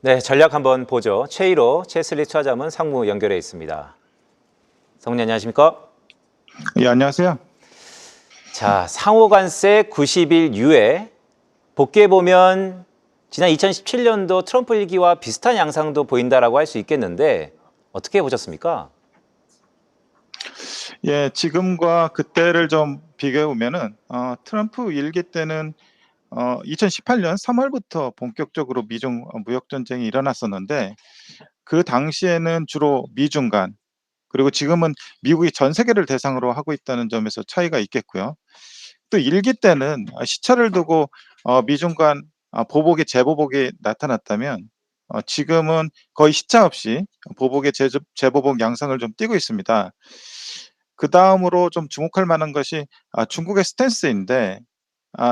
네, 전략 한번 보죠. 최일호, 최슬리 투자자문 상무 연결해 있습니다. 성님 안녕하십니까? 예, 안녕하세요. 자, 상호관세 90일 유예. 복귀해 보면 지난 2017년도 트럼프 일기와 비슷한 양상도 보인다라고 할 수 있겠는데 어떻게 보셨습니까? 예, 지금과 그때를 좀 비교해 보면은 트럼프 일기 때는 2018년 3월부터 본격적으로 미중 무역 전쟁이 일어났었는데 그 당시에는 주로 미중 간 그리고 지금은 미국이 전 세계를 대상으로 하고 있다는 점에서 차이가 있겠고요. 또 일기 때는 시차를 두고 미중 간 보복의 재보복이 나타났다면 지금은 거의 시차 없이 보복의 재보복 양상을 좀 띠고 있습니다. 그다음으로 좀 주목할 만한 것이 중국의 스탠스인데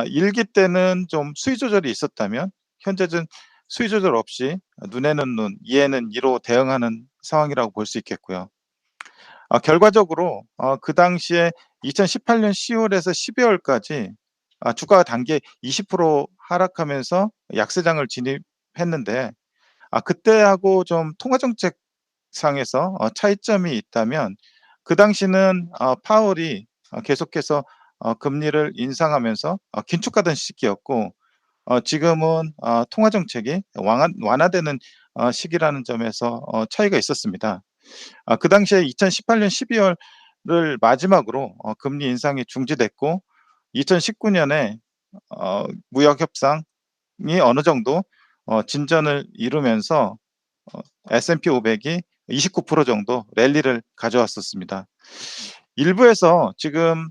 일기 때는 좀 수위 조절이 있었다면 현재는 수위 조절 없이 눈에는 눈, 이에는 이로 대응하는 상황이라고 볼 수 있겠고요. 결과적으로 그 당시에 2018년 10월에서 12월까지 주가가 단기 20% 하락하면서 약세장을 진입했는데 그때하고 좀 통화 정책 상에서 차이점이 있다면 그 당시는 파월이 계속해서 금리를 인상하면서 긴축하던 시기였고 지금은 통화 정책이 완화되는 시기라는 점에서 차이가 있었습니다. 그 당시에 2018년 12월을 마지막으로 금리 인상이 중지됐고 2019년에 무역 협상이 어느 정도 진전을 이루면서 S&P 500이 29% 정도 랠리를 가져왔었습니다. 일부에서 지금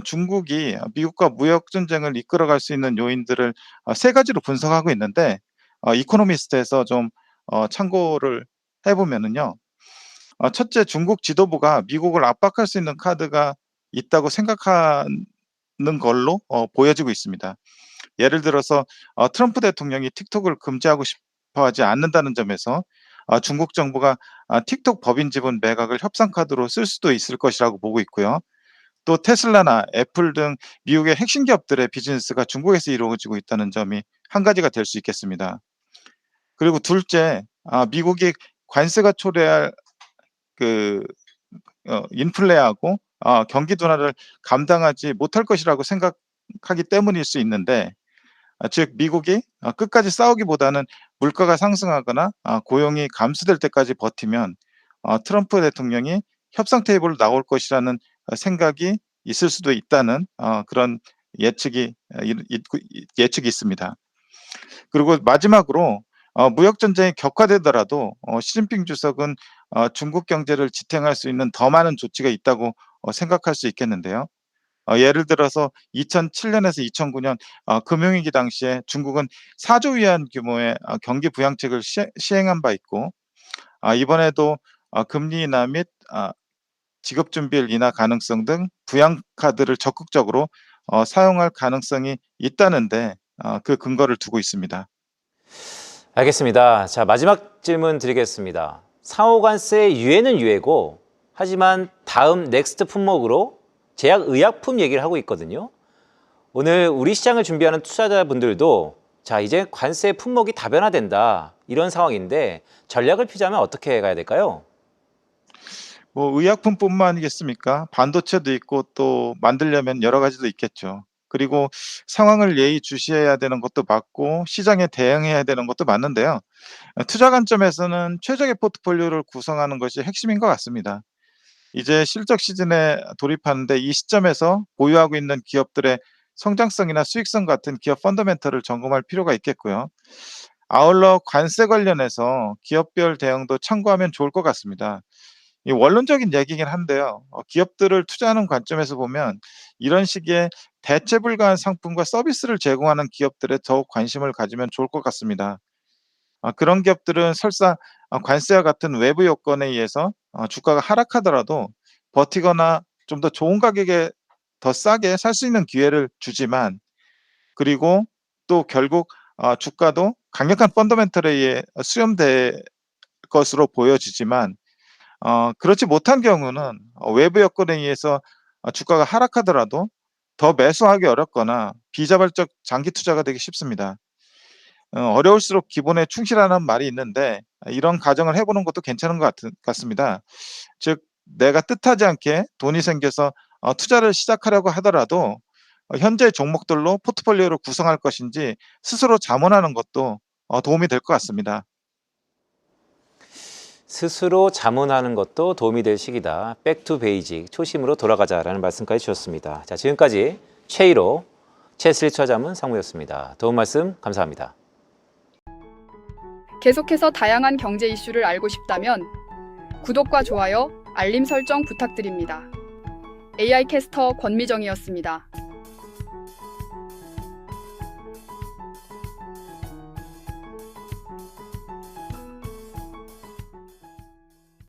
중국이 미국과 무역 전쟁을 이끌어갈 수 있는 요인들을 세 가지로 분석하고 있는데 이코노미스트에서 좀 참고를 해 보면은요. 첫째 중국 지도부가 미국을 압박할 수 있는 카드가 있다고 생각하는 걸로 보여지고 있습니다. 예를 들어서 트럼프 대통령이 틱톡을 금지하고 싶어 하지 않는다는 점에서 중국 정부가 틱톡 법인 지분 매각을 협상 카드로 쓸 수도 있을 것이라고 보고 있고요. 또 테슬라나 애플 등 미국의 핵심 기업들의 비즈니스가 중국에서 이루어지고 있다는 점이 한 가지가 될 수 있겠습니다. 그리고 둘째, 미국이 관세가 초래할 그 인플레하고 경기 둔화를 감당하지 못할 것이라고 생각하기 때문일 수 있는데 즉 미국이 끝까지 싸우기보다는 물가가 상승하거나 고용이 감소될 때까지 버티면 트럼프 대통령이 협상 테이블로 나올 것이라는 생각이 있을 수도 있다는 그런 예측이 예측이 있습니다. 그리고 마지막으로 무역 전쟁이 격화되더라도 시진핑 주석은 중국 경제를 지탱할 수 있는 더 많은 조치가 있다고 생각할 수 있겠는데요. 예를 들어서 2007년에서 2009년 금융위기 당시에 중국은 4조 위안 규모의 경기 부양책을 시행한 바 있고 이번에도 금리 인하 및 지급 준비율 인하 가능성 등 부양 카드를 적극적으로 사용할 가능성이 있다는데 그 근거를 두고 있습니다. 알겠습니다. 자, 마지막 질문 드리겠습니다. 상호관세 유예는 유예고 하지만 다음 넥스트 품목으로 제약 의약품 얘기를 하고 있거든요. 오늘 우리 시장을 준비하는 투자자분들도 자, 이제 관세 품목이 다변화된다 이런 상황인데 전략을 피자면 어떻게 가야 될까요? 뭐 의약품뿐만이겠습니까? 반도체도 있고 또 만들려면 여러 가지도 있겠죠. 그리고 상황을 예의주시해야 되는 것도 맞고 시장에 대응해야 되는 것도 맞는데요. 투자 관점에서는 최적의 포트폴리오를 구성하는 것이 핵심인 것 같습니다. 이제 실적 시즌에 돌입하는데 이 시점에서 보유하고 있는 기업들의 성장성이나 수익성 같은 기업 펀더멘털을 점검할 필요가 있겠고요. 아울러 관세 관련해서 기업별 대응도 참고하면 좋을 것 같습니다. 이 원론적인 얘기긴 한데요. 기업들을 투자하는 관점에서 보면 이런 식의 대체 불가한 상품과 서비스를 제공하는 기업들에 더욱 관심을 가지면 좋을 것 같습니다. 그런 기업들은 설사 관세와 같은 외부 요건에 의해서 주가가 하락하더라도 버티거나 좀 더 좋은 가격에 더 싸게 살 수 있는 기회를 주지만 그리고 또 결국 주가도 강력한 펀더멘털에 의해 수렴될 것으로 보여지지만 그렇지 못한 경우는 외부 여건에 의해서 주가가 하락하더라도 더 매수하기 어렵거나 비자발적 장기 투자가 되기 쉽습니다. 어려울수록 기본에 충실하는 말이 있는데 이런 가정을 해보는 것도 괜찮은 것 같습니다. 즉 내가 뜻하지 않게 돈이 생겨서 투자를 시작하려고 하더라도 현재 종목들로 포트폴리오를 구성할 것인지 스스로 자문하는 것도 도움이 될 것 같습니다. 스스로 자문하는 것도 도움이 될 시기다. 백투 베이직, 초심으로 돌아가자라는 말씀까지 주셨습니다. 자, 지금까지 최일호, 최슬리 투자자문 상무였습니다. 도움 말씀 감사합니다. 계속해서 다양한 경제 이슈를 알고 싶다면 구독과 좋아요, 알림 설정 부탁드립니다. AI 캐스터 권미정이었습니다.